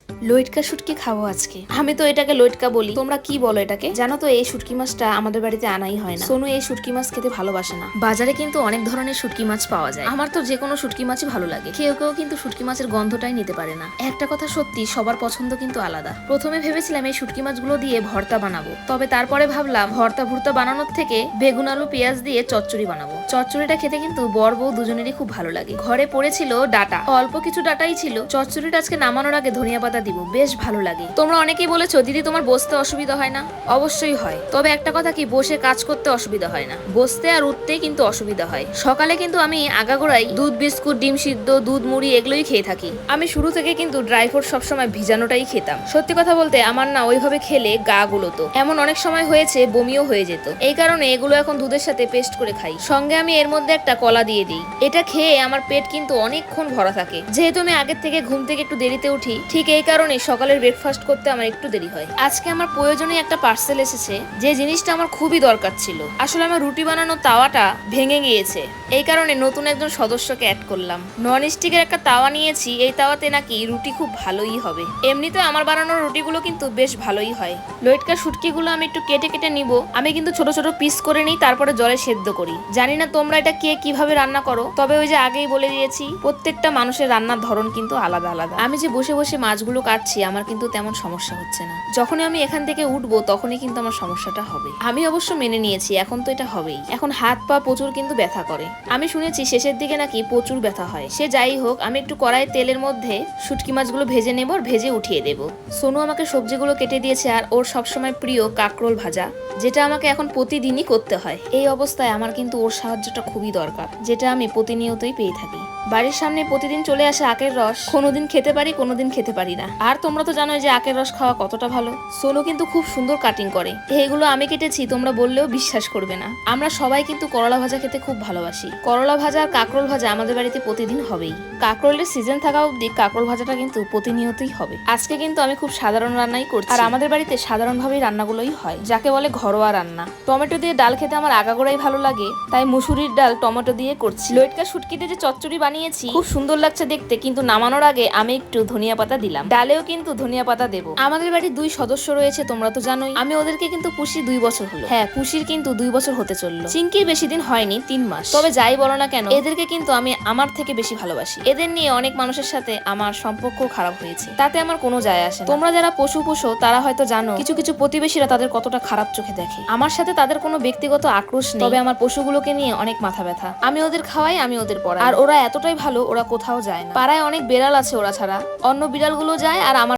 লইটকা শুটকি খাবো আজকে। আমি তো এটাকে লইটকা বলি, তোমরা কি বলো এটাকে? জানো তো এই শুটকি মাছটা আমাদের বাড়িতে আনাই হয় না। সোনু এই শুটকি মাছ খেতে ভালোবাসে না। বাজারে কিন্তু অনেক ধরনের শুটকি মাছ পাওয়া যায়, আমার তো যে কোনো শুটকি মাছই ভালো লাগে। কেউ কেউ কিন্তু শুটকি মাছের গন্ধটাই নিতে পারে না। একটা কথা সত্যি, সবার পছন্দ কিন্তু আলাদা। প্রথমে ভেবেছিলাম এই শুটকি মাছগুলো দিয়ে ভর্তা বানাবো, তবে তারপরে ভাবলাম ভর্তা বানানোর থেকে বেগুন আলু পেঁয়াজ দিয়ে চচ্চড়ি বানাবো। চচ্চড়িটা খেতে কিন্তু বর বউ দুজনেরই খুব ভালো লাগে। ঘরে পড়েছিল ডাটা, অল্প কিছু ডাটাই ছিল। চচ্চড়িটা আজকে নামানোর আগে ধনিয়া পাতা দিব, বেশ ভালো লাগে। তোমরা অনেকেই বলেছো দিদি তোমার বসতে অসুবিধা হয় না। অবশ্যই হয়, তবে একটা কথা কি, বসে কাজ করতে অসুবিধা হয় না, বসতে আর উঠতে কিন্তু অসুবিধা হয়। সকালে কিন্তু আমি আগাগোড়াই দুধ বিস্কুট ডিম সিদ্ধ দুধ মুড়ি এগুলোই খেয়ে থাকি। আমি শুরু থেকে কিন্তু ড্রাই ফ্রুট সবসময় ভিজানোটাই খেতাম। সত্যি কথা বলতে আমার না ওইভাবে খেলে গা গুলোতো, এমন অনেক সময় হয়েছে বমিও হয়ে যেত। এই কারণে এগুলো এখন দুধের সাথে পেস্ট করে খাই। সঙ্গে আমি এর মধ্যে একটা কলা দিয়ে দিই। এটা খেয়ে আমার পেট কিন্তু অনেকক্ষণ ভরা থাকে। যেহেতু আমি আগের থেকে ঘুম থেকে একটু দেরিতে উঠি, ঠিক এই কারণে সকালের ব্রেকফাস্ট করতে আমার একটু দেরি হয়। আজকে আমার প্রয়োজনীয় একটা পার্সেল এসেছে, যে জিনিসটা আমার খুবই দরকার ছিল। আসলে আমার রুটি বানানোর তাওয়াটা ভেঙে গিয়েছে, এই কারণে নতুন একজন সদস্যকে অ্যাড করলাম। নন স্টিকের একটা তাওয়া নিয়েছি, এই তাওয়াতে নাকি রুটি খুব ভালোই হবে। এমনিতে আমার বানানোর রুটিগুলো কিন্তু বেশ ভালোই হয়। লইটকা শুটকিগুলো আমি একটু কেটে কেটে নিব। আমি কিন্তু ছোট ছোট পিস করে নিই, তারপরে জলে সেদ্ধ করি। জানি না তোমরা এটা কে কিভাবে রান্না করো, তবে ওই যে আগেই বলে দিয়েছি প্রত্যেকটা মানুষের রান্নার ধরন কিন্তু আলাদা আলাদা। আমি যে বসে বসে মাছগুলো কাটছি আমার কিন্তু তেমন সমস্যা হচ্ছে না। যখনই আমি এখান থেকে উঠবো তখনই কিন্তু আমার সমস্যাটা হবে। আমি অবশ্য মেনে নিয়েছি, এখন তো এটা হবেই। এখন হাত পা প্রচুর কিন্তু ব্যথা করে। আমি শুনেছি শেষের দিকে নাকি প্রচুর ব্যথা হয়। সে যাই হোক, আমি একটু কড়াইয়ে তেলের মধ্যে শুটকি মাছগুলো ভেজে নেব, ভেজে উঠিয়ে দেব। সোনু আমাকে সবজিগুলো কেটে দিয়েছে, আর ওর সবসময় প্রিয় কাঁকরোল ভাজা, যেটা আমাকে এখন প্রতিদিনই করতে হয়। এই অবস্থায় আমার কিন্তু ওর সাহায্যটা খুবই দরকার, যেটা আমি প্রতিনিয়তই পেয়ে থাকি। বাড়ির সামনে প্রতিদিন চলে আসে আখের রস, কোনোদিন খেতে পারি কোনোদিন খেতে পারি না। আর তোমরা তো জানোই যে আখের রস খাওয়া কতটা ভালো। সোনু কিন্তু খুব সুন্দর কাটিং করে। এইগুলো আমি কেটেছি, তোমরা বললেও বিশ্বাস করবে না। আমরা সবাই কিন্তু করলা ভাজা খেতে খুব ভালোবাসি। করলা ভাজা আর কাঁকরোল ভাজা আমাদের বাড়িতে প্রতিদিন হবেই। কাঁকরোলের সিজন থাকা অবধি কাঁকরোল ভাজাটা কিন্তু প্রতিনিয়তই হবে। আজকে কিন্তু আমি খুব সাধারণ রান্নাই করছি, আর আমাদের বাড়িতে সাধারণভাবেই রান্নাগুলোই হয়, যাকে বলে ঘরোয়া রান্না। টমেটো দিয়ে ডাল খেতে আমার আগাগোড়াই ভালো লাগে, তাই মুসুরির ডাল টমেটো দিয়ে করছি। লইটকা শুটকিতে যে চচ্চড়ি বানিয়েছি খুব সুন্দর লাগছে দেখতে, কিন্তু নামানোর আগে আমি একটু ধনিয়া পাতা দিলাম। ডালেও কিন্তু ধনিয়া পাতা দেবো। আমাদের বাড়ির 2 সদস্য রয়েছে, তোমরা তো জানোই। আমি ওদেরকে কিন্তু পুষি 2 বছর হলো। হ্যাঁ, পুষির কিন্তু 2 বছর হতে চললো। চিঙ্কির বেশি দিন হয়নি, 3 মাস। তবে যাই বলো না কেন, এদেরকে কিন্তু আমি আমার থেকে বেশি ভালোবাসি। এদের নিয়ে অনেক মানুষের সাথে আমার সম্পর্ক খারাপ হয়েছে, তাতে আমার কোনো যায় আসে না। তোমরা যারা পশু পোষো তারা হয়তো জানো কিছু কিছু প্রতিবেশীরা তাদের কতটা খারাপ চোখে দেখে। আমার সাথে তাদের কোনো ব্যক্তিগত আক্রোশ নেই, তবে আমার পশুগুলোকে নিয়ে অনেক মাথা ব্যথা। আমি ওদের খাওয়াই, আমি ওদের পড়াই, আর ওরা এতটাই ভালো, ওরা কোথাও যায় না। পাড়ায় অনেক বেড়াল আছে, ওরা ছাড়া অন্য বিড়ালগুলো যায়, আর আমার